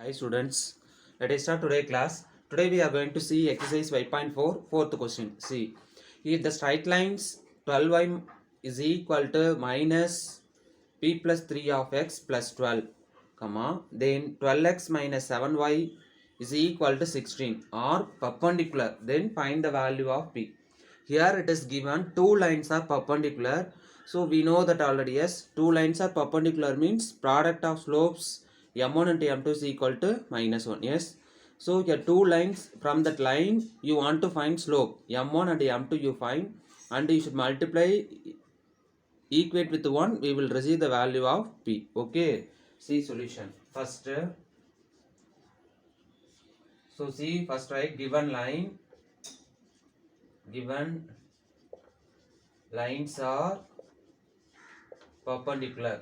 Hi students, let us start today class. Today we are going to see exercise 5.4, fourth question. See, if the straight lines 12y is equal to minus p plus 3 of x plus 12, comma, then 12x minus 7y is equal to 16 or perpendicular, then find the value of p. Here it is given two lines are perpendicular. So we know that already, yes, two lines are perpendicular means product of slopes m1 into m2 is equal to minus 1. Yes. So here two lines, from that line you want to find slope m1 and m2 you find, and you should multiply equate with 1, we will receive the value of p. Okay. See solution. First, so see first write given lines are perpendicular.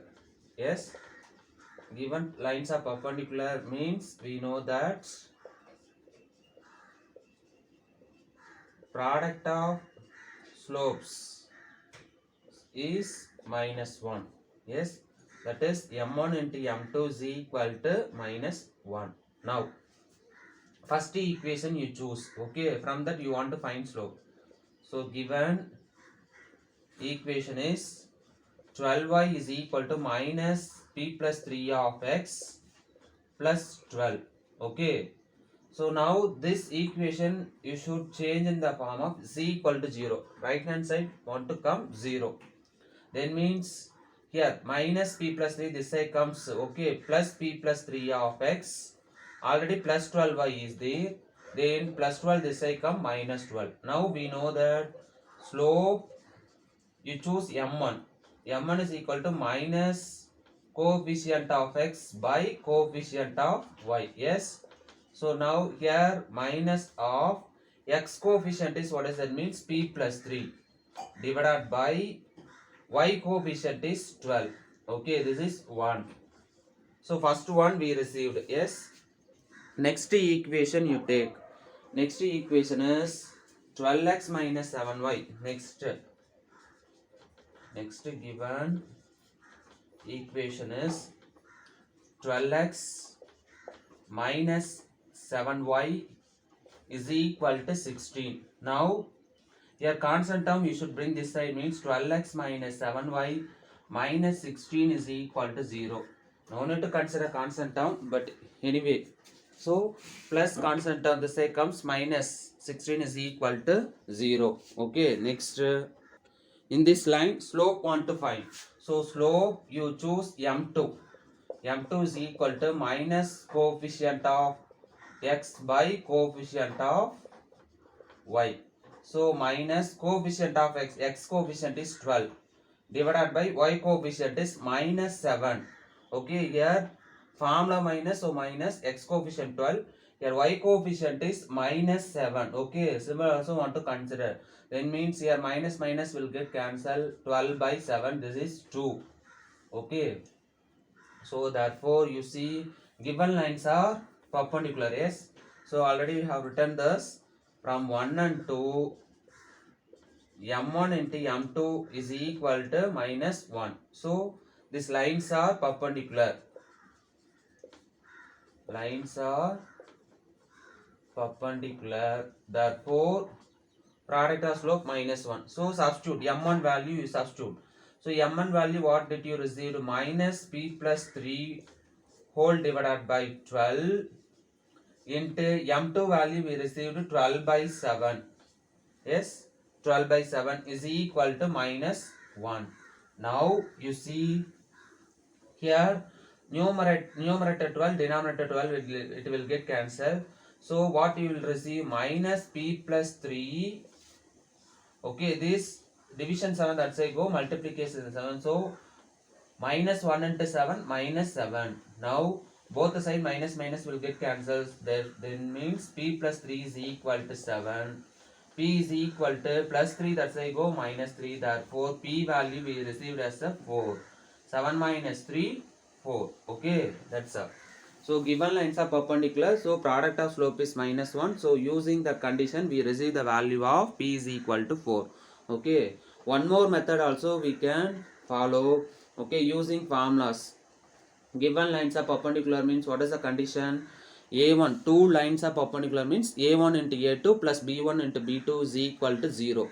Yes, given lines are perpendicular means we know that product of slopes is minus 1. Yes, that is m1 into m2 is equal to minus 1. Now first equation you choose. Okay, from that you want to find slope. So given equation is 12y is equal to minus p plus 3 of x plus 12. Okay, so now this equation you should change in the form of z equal to 0. Right hand side want to come 0. Then means here minus p plus 3, this side comes, okay, plus p plus 3 of x. Already plus 12y is there. Then plus 12, this side come minus 12. Now we know that slope you choose m1. m1 is equal to minus coefficient of x by coefficient of y. Yes. So now here minus of x coefficient is, what does that means, p plus 3 divided by y coefficient is 12. Okay, this is 1. So first one we received. Yes. Next equation you take. Next equation is 12x minus 7y. Next given equation is 12x minus 7y is equal to 16. Now here constant term you should bring this side, means 12x minus 7y minus 16 is equal to 0. No need to consider constant term, but anyway, so plus constant term this side comes, minus 16 is equal to 0. Okay, next, in this line slope want to find. So slope you choose m2. m2 is equal to minus coefficient of x by coefficient of y. So minus coefficient of x coefficient is 12 divided by y coefficient is minus 7. Okay, here formula minus, so minus x coefficient 12. Here y coefficient is minus 7. Okay, similar also want to consider. Then means here minus minus will get cancelled. 12 by 7, this is 2. Okay. So therefore you see given lines are perpendicular. Yes. So already we have written this from 1 and 2. m1 into m2 is equal to minus 1. So these lines are perpendicular. Lines are perpendicular. Therefore product of slope minus 1. So substitute m1 value you substitute. So m1 value what did you receive? Minus p plus 3 whole divided by 12 into m2 value we received 12 by 7. Yes, 12 by 7 is equal to minus 1. Now you see here numerator 12, denominator 12, it will get cancelled. So what you will receive? Minus p plus 3. Okay, this division 7, that's I go multiplication 7. So minus 1 into 7, minus 7. Now both the side minus minus will get cancelled. Then means p plus 3 is equal to 7. P is equal to plus 3, that's I go minus 3. Therefore p value we received as a 4. 7 minus 3, 4. Okay, that's all. So given lines are perpendicular, so product of slope is minus 1. So using the condition we receive the value of p is equal to 4. Okay, one more method also we can follow. Okay, using formulas. Given lines are perpendicular means what is the condition? A1, two lines are perpendicular means A1 into A2 plus B1 into B2 is equal to 0.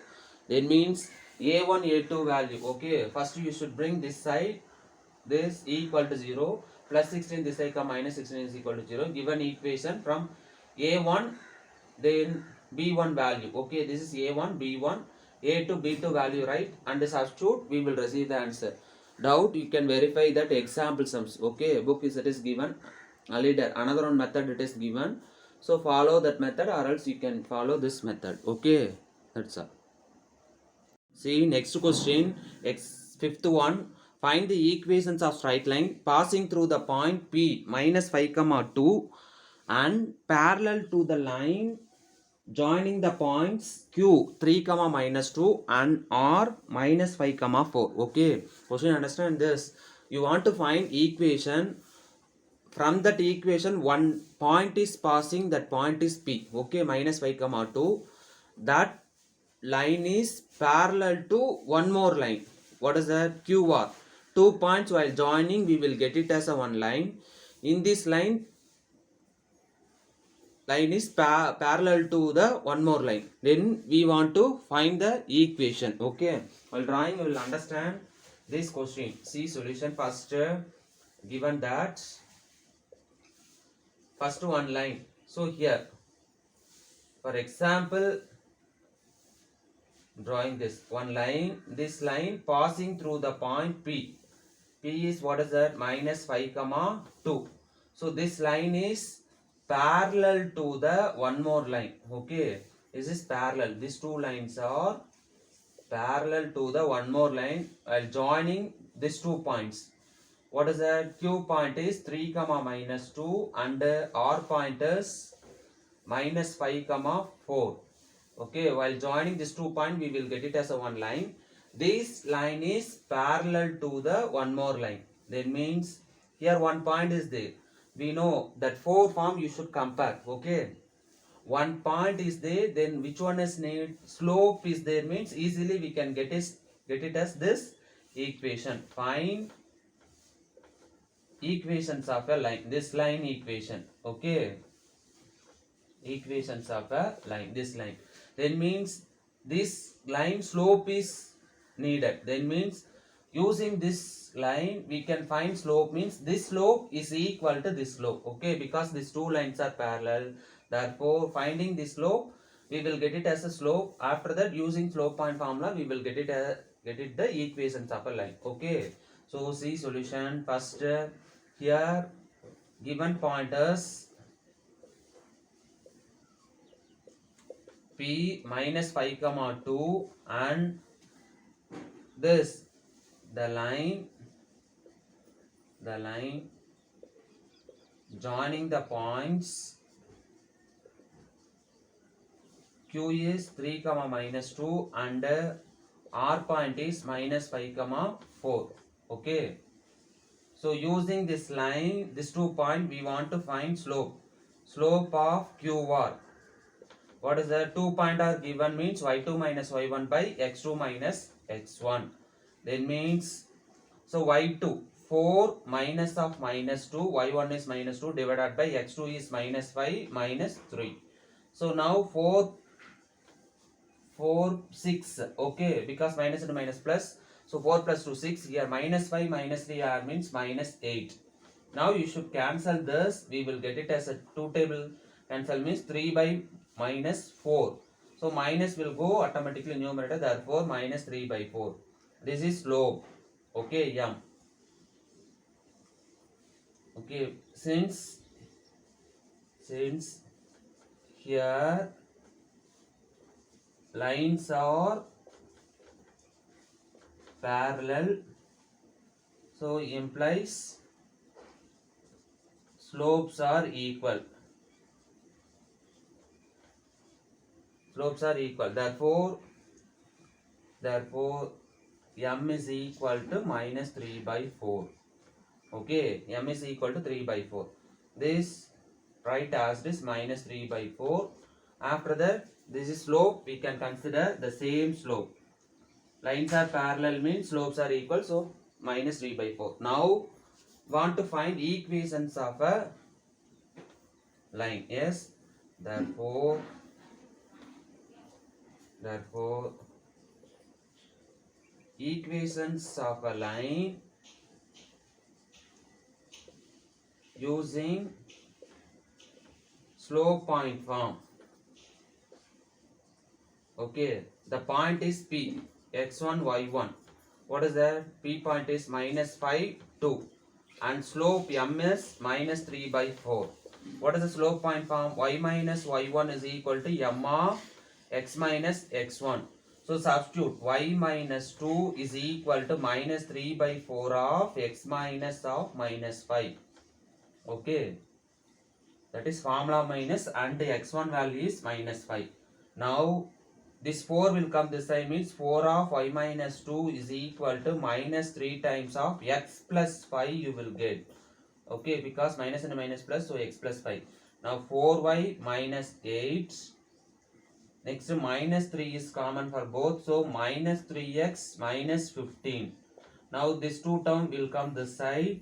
That means A1, A2 value. Okay, first you should bring this side, this equal to 0, plus 16 this side come minus 16 is equal to 0. Given equation from A1, then B1 value. Okay, this is A1, B1, A2, B2 value, right? And substitute, we will receive the answer. Doubt, you can verify that example sums. Okay, book is it is given. A leader, another one method it is given. So follow that method or else you can follow this method. Okay, that's all. See next question, fifth one. Find the equations of straight line passing through the point P minus 5 comma 2 and parallel to the line joining the points Q 3 comma minus 2 and R minus 5 comma 4. Okay, question understand this. You want to find equation. From that equation one point is passing, that point is P. Okay, minus 5 comma 2. That line is parallel to one more line. What is that? QR. 2 points while joining we will get it as a one line. In this line is parallel to the one more line. Then we want to find the equation. Okay, while drawing you will understand this question. See solution first. Given that first one line, so here for example drawing this one line, this line passing through the point P. P is what is that? Minus 5 comma 2. So this line is parallel to the one more line. Okay, this is parallel. These two lines are parallel to the one more line while joining these 2 points. What is that? Q point is 3 comma minus 2 and R point is minus 5 comma 4. Okay, while joining these 2 points we will get it as a one line. This line is parallel to the one more line. That means here one point is there. We know that 4 form you should compare. Okay, one point is there, then which one is need? Slope is there means easily we can get it as this equation. Find equations of a line. This line equation. Okay, equations of a line. This line. Then means this line slope is needed. Then means using this line we can find slope means this slope is equal to this slope. Okay, because these two lines are parallel. Therefore finding this slope we will get it as a slope. After that using slope point formula we will get it the equations of a line. Okay, so see solution first. Here given pointers P minus 5 comma 2 and this the line joining the points Q is 3 comma minus 2 and R point is minus 5 comma 4. Okay, so using this line, this 2 point we want to find slope of QR. What is that? 2 point are given means y2 minus y1 by x2 minus x1. Then means, so y2 4 minus of minus 2, y1 is minus 2 divided by x2 is minus 5 minus 3. So now 4 6. Okay, because minus and minus plus. So 4 plus 2 6. Here minus 5 minus 3 are means minus 8. Now you should cancel this. We will get it as a 2 table. Cancel means 3 by minus 4. So minus will go automatically numerator. Therefore minus 3 by 4. This is slope. Okay, M. Okay, since here lines are parallel, so implies slopes are equal. Therefore M is equal to minus 3 by 4. Okay, M is equal to 3 by 4. This write as this minus 3 by 4. After that, this is slope. We can consider the same slope. Lines are parallel means slopes are equal. So minus 3 by 4. Now want to find equations of a line. Yes, therefore equations of a line using slope point form. Okay, the point is P, x1, y1. What is that? P point is minus 5, 2. And slope M is minus 3 by 4. What is the slope point form? Y minus y1 is equal to M of x minus x1. So substitute y minus 2 is equal to minus 3 by 4 of x minus of minus 5. Okay. That is formula minus and the x1 value is minus 5. Now this 4 will come this side, means 4 of y minus 2 is equal to minus 3 times of x plus 5 you will get. Okay, because minus and minus plus, so x plus 5. Now 4y minus 8. Next minus 3 is common for both, so minus 3x minus 15. Now this 2 term will come this side,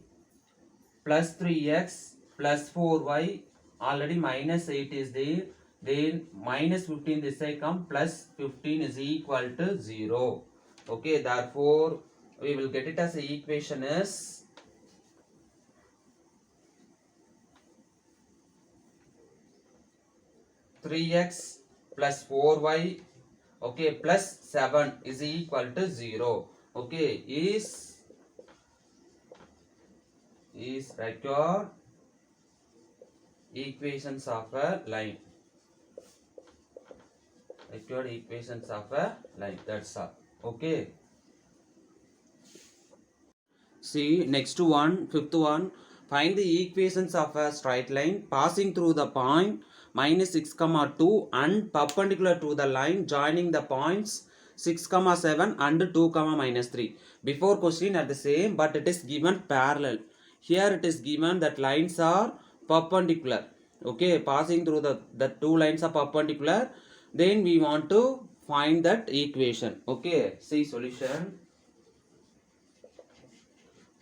plus 3x plus 4y, already minus 8 is there, then minus 15 this side come, plus 15 is equal to 0. Okay, therefore we will get it as the equation is 3x plus 4y, okay, plus 7 is equal to 0. Okay, is required equations of a line. Required equations of a line. That's all. Okay. See, next one, fifth one. Find the equations of a straight line passing through the point minus 6, 2 and perpendicular to the line joining the points 6, 7 and 2, minus 3. Before question are the same, but it is given parallel. Here it is given that lines are perpendicular. Okay, passing through the two lines are perpendicular. Then we want to find that equation. Okay, see solution.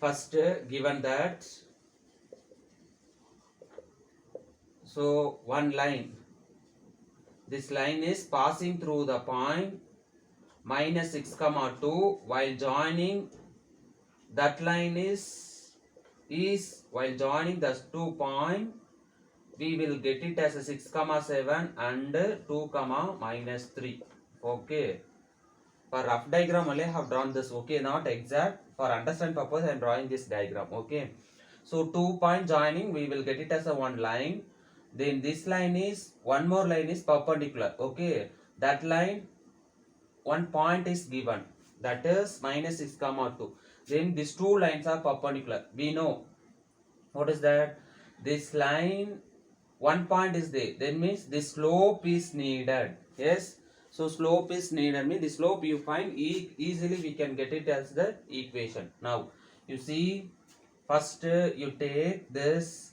First, given that, so one line, this line is passing through the point minus 6, 2 while joining that line is while joining the 2 point, we will get it as a 6, 7 and 2, minus 3. Okay, for rough diagram only I have drawn this. Okay, not exact. For understand purpose I am drawing this diagram. Okay, so 2 point joining, we will get it as a one line. Then this line is, one more line is perpendicular. Okay, that line, one point is given, that is minus 6, 2. Then these two lines are perpendicular. We know what is that? This line, one point is there, then means the slope is needed. Yes, so slope is needed means the slope you find easily we can get it as the equation. Now you see, first you take this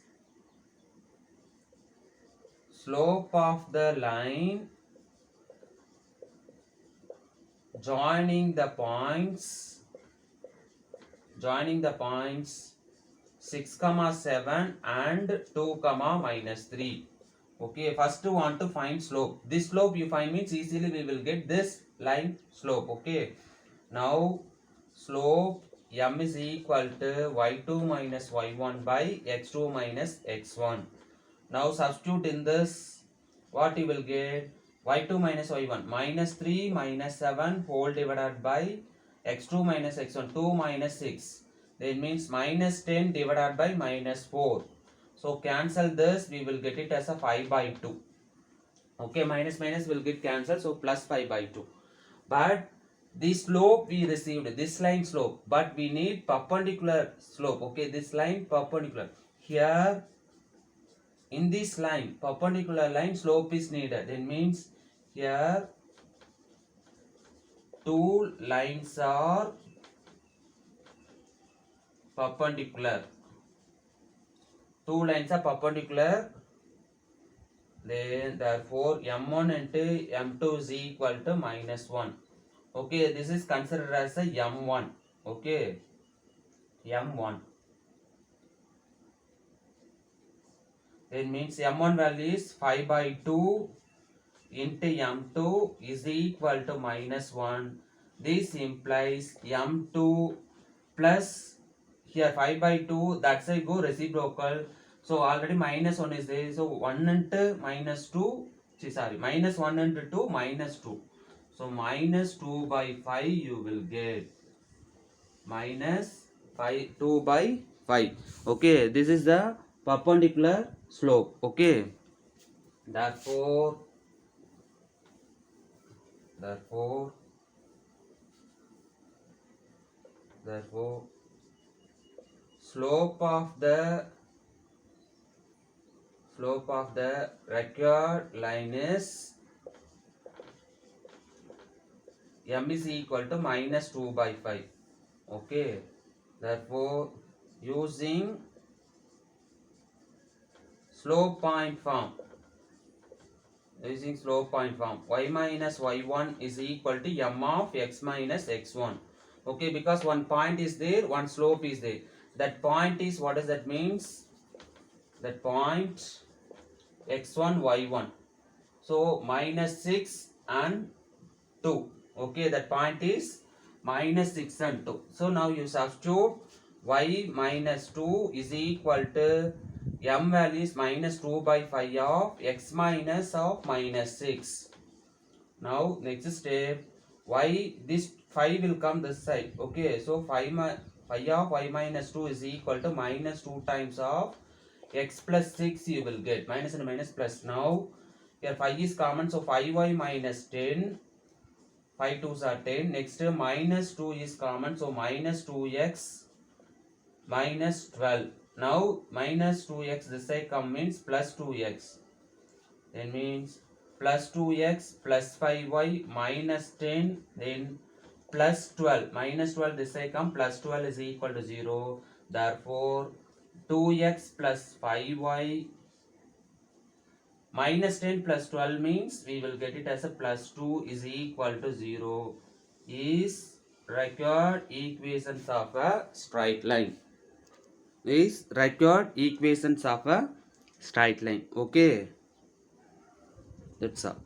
slope of the line joining the points 6, 7 and 2, minus 3. Okay, first you want to find slope. This slope you find means easily we will get this line slope. Okay, now slope m is equal to y2 minus y1 by x2 minus x1. Now substitute in this, what you will get? Y2 minus y1 minus 3 minus 7 whole divided by x2 minus x1, 2 minus 6. That means minus 10 divided by minus 4. So cancel this, we will get it as a 5 by 2. Okay, minus minus will get cancelled, so plus 5 by 2. But the slope we received, this line slope, but we need perpendicular slope. Okay, this line perpendicular. Here in this line, perpendicular line slope is needed. It means here two lines are perpendicular. Two lines are perpendicular. Then therefore m1 into m2 is equal to minus 1. Okay, this is considered as a m1. Okay, m1. It means m1 value is 5 by 2 into m2 is equal to minus 1. This implies m2 plus here 5 by 2, that's a go reciprocal. So already minus 1 is there. So 1 into minus 2, sorry, minus 1 into 2 minus 2. So minus 2 by 5 you will get minus 2 by 5. Okay, this is the perpendicular slope. Okay, therefore therefore therefore slope of the required line is m is equal to minus 2 by 5. Okay, therefore using slope point form y minus y1 is equal to m of x minus x1. Okay, because one point is there, one slope is there. That point is, what does that means? That point x1 y1, so minus 6 and 2. Okay, that point is minus 6 and 2. So now you substitute y minus 2 is equal to m value is minus 2 by 5 of x minus of minus 6. Now next step, y, this 5 will come this side. Okay, so 5 of y minus 2 is equal to minus 2 times of x plus 6 you will get. Minus and minus plus. Now here 5 is common, so 5y minus 10. 5 2s are 10. Next minus 2 is common, so minus 2x minus 12. Now minus 2x this side come means plus 2x. Then means plus 2x plus 5y minus 10, then plus 12. Minus 12 this side come, plus 12 is equal to 0. Therefore 2x plus 5y minus 10 plus 12 means we will get it as a plus 2 is equal to 0 is required equations of a straight line. Is required equations of a straight line. Okay, that's all.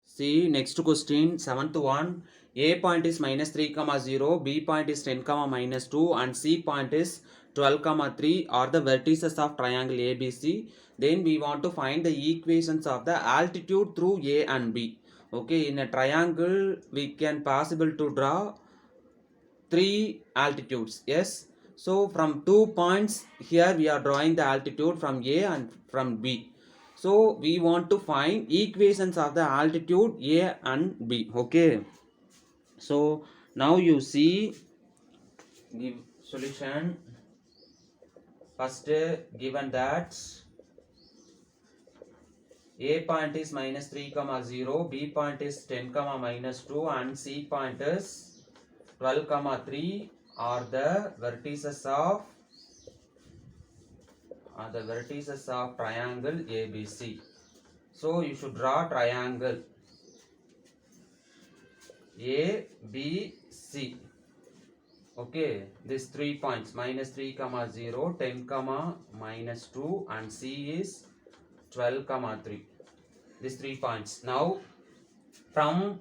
See next question, 7th one. A point is minus 3 comma 0, B point is 10 comma minus 2 and C point is 12 comma 3 are the vertices of triangle ABC. Then we want to find the equations of the altitude through A and B. Okay, in a triangle we can possible to draw 3 altitudes. Yes, so from 2 points here we are drawing the altitude from A and from B. So we want to find equations of the altitude A and B. Okay, so now you see the solution. First, given that A point is minus 3 comma 0, B point is 10 comma minus 2 and C point is 12 comma 3 are the vertices of triangle ABC. So you should draw triangle ABC. Okay, these 3 points minus 3 comma 0, 10 comma minus 2 and C is 12 comma 3. These 3 points. Now from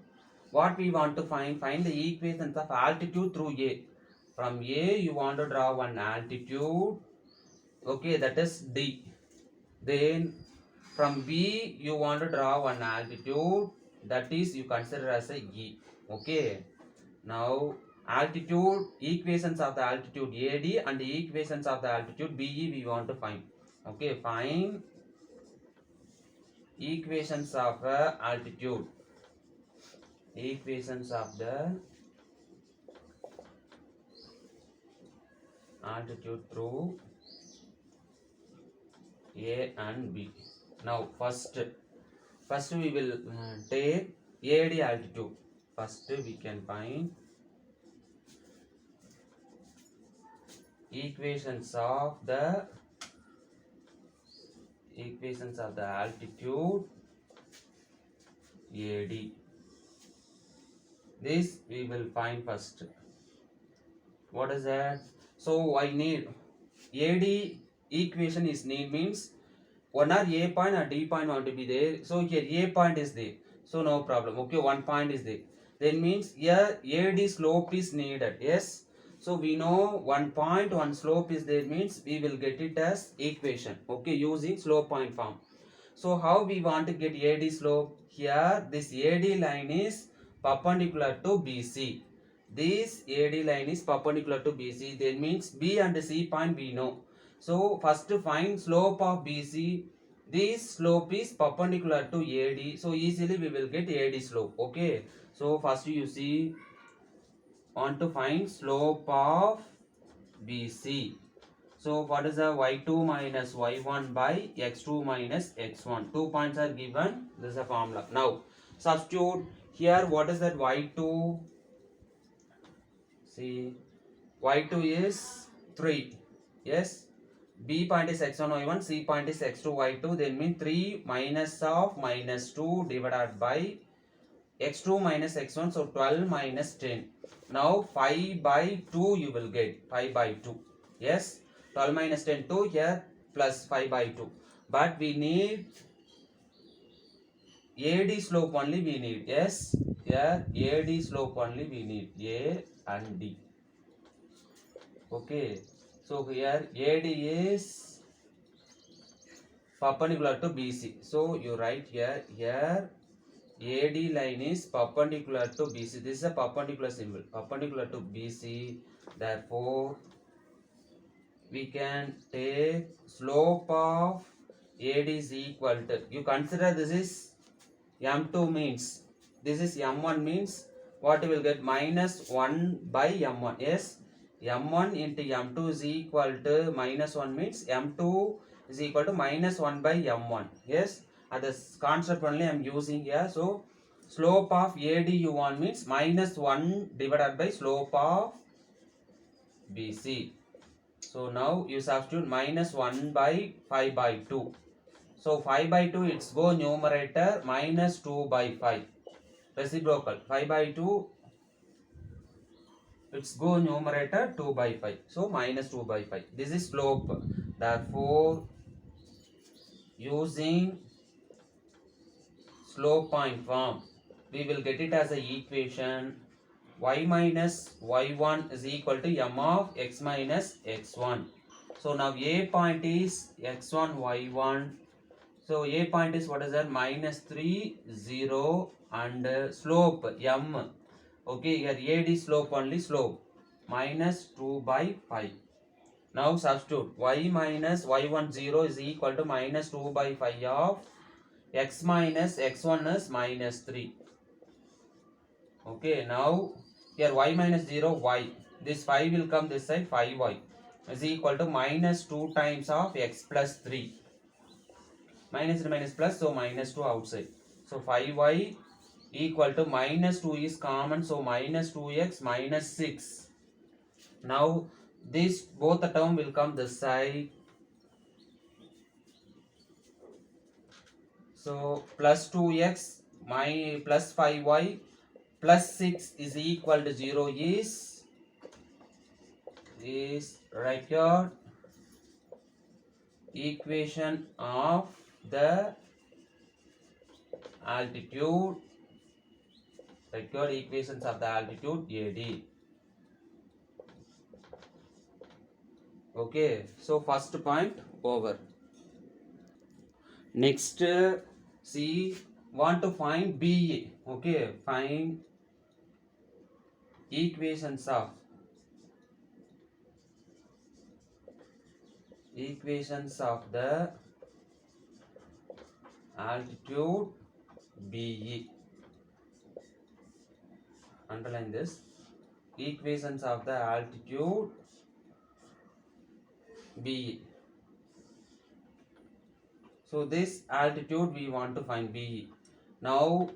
what we want to find the equations of altitude through A. From A you want to draw one altitude. Okay, that is D. Then from B you want to draw one altitude, that is you consider as a E. Okay, now altitude, equations of the altitude AD and the equations of the altitude BE we want to find. Okay, find equations of altitude. Equations of the altitude through A and B. Now first we will take AD altitude. First we can find equations of the altitude AD. This we will find first. What is that? So I need AD equation is need means one or A point or D point want to be there. So here A point is there. So no problem. Okay, one point is there. Then means here AD slope is needed. Yes. So we know one point, one slope is there means we will get it as equation. Okay, using slope point form. So how we want to get AD slope? Here this AD line is perpendicular to BC. This AD line is perpendicular to BC. That means B and C point we know. So first find slope of BC. This slope is perpendicular to AD. So easily we will get AD slope. Okay. So first you see want to find slope of BC. So what is the y2 minus y1 by x2 minus x1? 2 points are given. This is a formula. Now substitute here. What is that y2? See, y2 is 3. Yes. B point is x1 y1. C point is x2 y2. Then mean 3 minus of minus 2 divided by x2 minus x1. So 12 minus 10. Now 5 by 2 you will get 5 by 2. Yes. 12 minus 10 2 here plus 5 by 2. But we need AD slope only we need. Yes. Here AD slope only we need. A and D. Okay. So here AD is perpendicular to BC. So you write here AD line is perpendicular to BC. This is a perpendicular symbol. Perpendicular to BC. Therefore we can take slope of AD is equal to, you consider this is M2 means, this is M1 means what you will get minus 1 by M1. Yes, M1 into M2 is equal to minus 1 means M2 is equal to minus 1 by M1. Yes, this concept only I am using here. So slope of AD you want means minus 1 divided by slope of BC. So now you substitute minus 1 by 5 by 2. So 5 by 2 it's go numerator minus 2 by 5. Reciprocal 5 by 2 it's go numerator 2 by 5. So minus 2 by 5. This is slope. Therefore using slope point form we will get it as a equation y minus y1 is equal to m of x minus x1. So now A point is x1 y1. So A point is what is that? Minus 3 0 and slope m. Okay, here AD slope only slope minus 2 by 5. Now substitute y minus y1 0 is equal to minus 2 by 5 of x minus x1 is minus 3. Okay, now here y minus 0 y. This 5 will come this side, 5y is equal to minus 2 times of x plus 3. Minus and minus plus, so minus 2 outside. So 5y equal to minus 2 is common, so minus 2x minus 6. Now this both the term will come this side. So plus 2x plus 5y plus 6 is equal to 0 is right here equation of the altitude, right here equations of the altitude AD. Okay, so first point over. Next see, want to find BA. Okay, find equations of the altitude BE. Underline this. Equations of the altitude BE. So this altitude we want to find BE. Now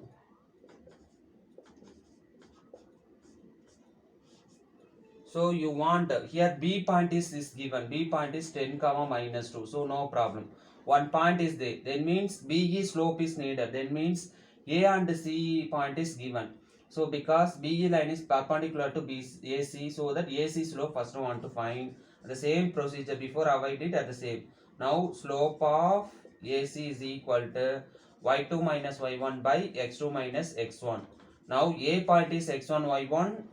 so you want here B point is given. B point is 10 comma minus 2. So no problem. One point is there. Then means BE slope is needed. Then means A and C point is given. So because BE line is perpendicular to AC, so that AC slope first I want to find. The same procedure before avoid it at the same. Now slope of AC is equal to y2 minus y1 by x2 minus x1. Now A point is x1 y1,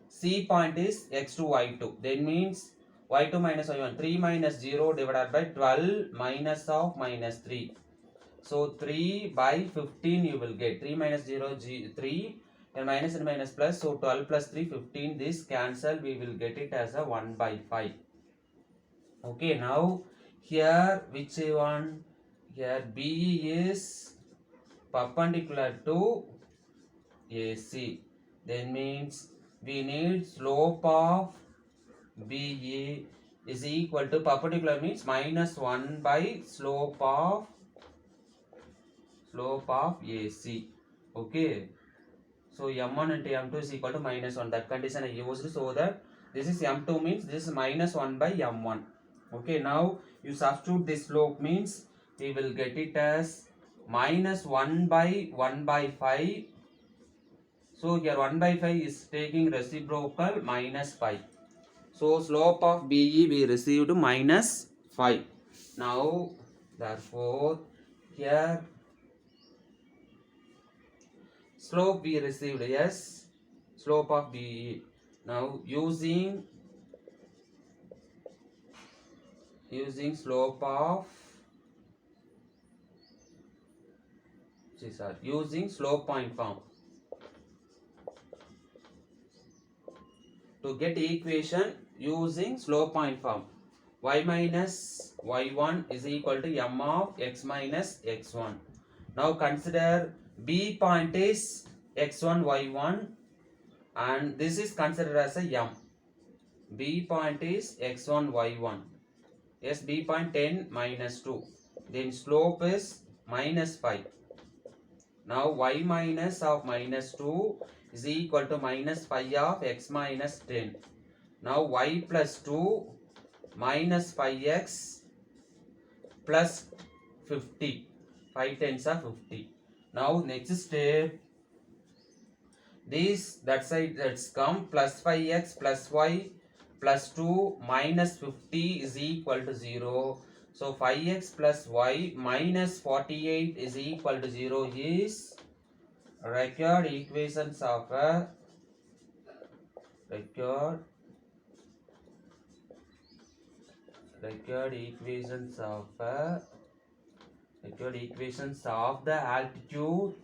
C point is x2 y2. That means y2 minus y1, 3 minus 0 divided by 12 minus of minus 3. So 3 by 15 you will get. 3 minus 0, 3, and minus and minus plus. So 12 plus 3, 15. This cancel. We will get it as a 1 by 5. Okay, now here which one? Here BE is perpendicular to AC. Then means we need slope of BE is equal to perpendicular means minus 1 by slope of AC. Okay. So m1 into m2 is equal to minus 1. That condition I used, so that this is m2 means this is minus 1 by m1. Okay, now you substitute this slope means we will get it as minus 1 by 5. So here 1 by 5 is taking reciprocal minus 5. So slope of BE we received minus 5. Now therefore here slope we received, yes, slope of BE. Now using slope of using slope point form to get equation using slope point form. Y minus y1 is equal to m of x minus x1. Now consider B point is x1 y1 and this is considered as a m. B point is x1 y1. Yes, B point 10 minus 2. Then slope is minus 5. Now y minus of minus 2 is equal to minus 5 of x minus 10. Now y plus 2 minus 5x plus 50. 5 tens are 50. Now next step, this that side that's come plus 5x plus y plus 2 minus 50 is equal to 0. So 5x plus y minus 48 is equal to 0 is required equations of a required equations of the altitude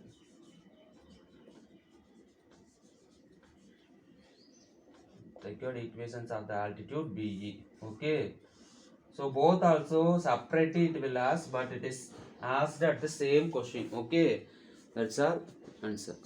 BE. Okay, so both also separately it will ask, but it is asked at the same question. Okay, that's our answer.